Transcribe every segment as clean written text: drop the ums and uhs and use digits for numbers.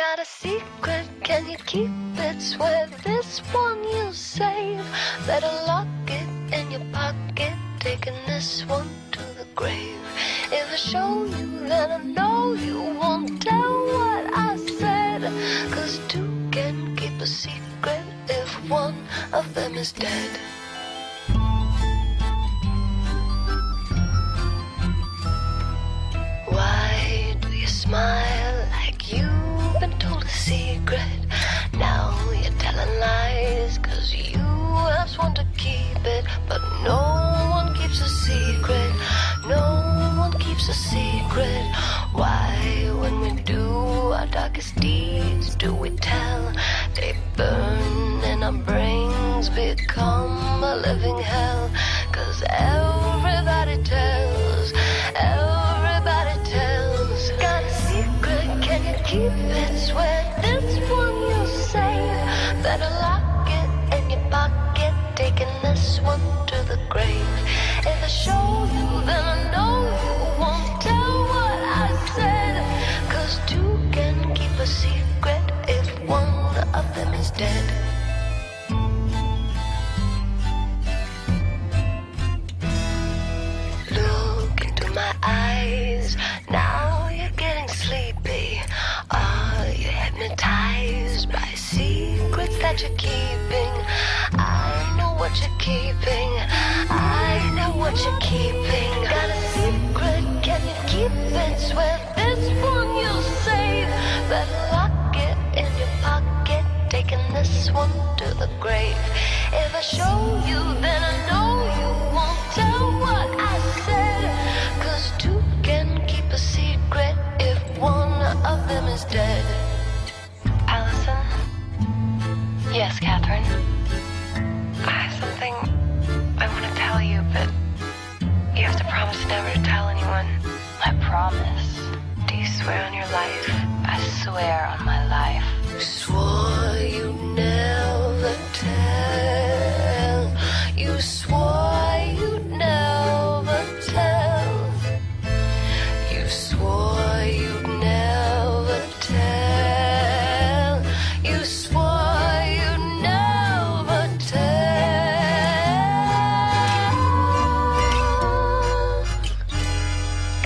Got a secret, can you keep it? Swear this one you'll save. Better lock it in your pocket, taking this one to the grave. If I show you, then I know you won't tell what I said. 'Cause two can keep a secret if one of them is dead. Why do you smile like you've been told a secret? Now you're telling lies 'cause you have sworn to keep it. But no one keeps a secret. No one keeps a secret. Why, when we do our darkest deeds, do we tell? They burn and our brains become a living hell. 'Cause everybody tells, everybody tells. Got a secret, can you keep it? Swear this one you'll save. Better lock it in your pocket, taking this one to the grave. If I show you, then I know you won't tell what I said. 'Cause two can keep a secret if one of them is dead. Look into my eyes, now you're getting sleepy. Are you hypnotized by secrets that you're keeping? I know what you're keeping. I know what you're keeping. Got a secret, can you keep it? Swear this one you'll save. Better lock it in your pocket, taking this one to the grave. If I show you, then I know you won't tell what I said. 'Cause two can keep a secret if one of them is dead. Allison? Yes, Catherine? I have something I want to tell you, but you have to promise never to tell anyone. I promise. Do you swear on your life? I swear on my life. You swore you'd never tell. You swore you'd never tell. You swore you'd never tell. You swore you'd never tell.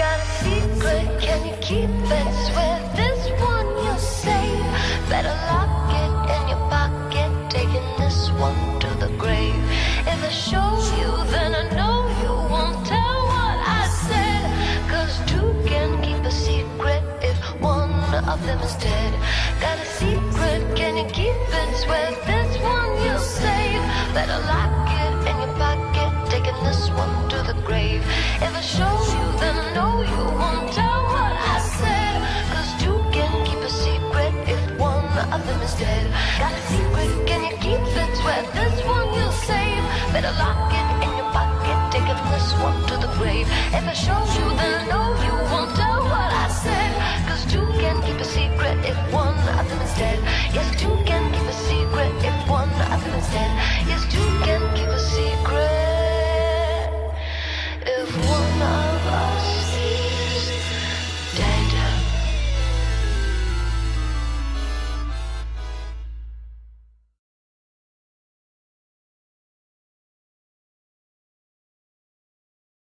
Got a secret, can you keep it? Swear this one you'll save. Better lock it in your pocket, taking this one to the grave. If I show you, then I know you won't tell what I said. 'Cause two can keep a secret if one of them is dead. Got a secret, can you keep it? Swear this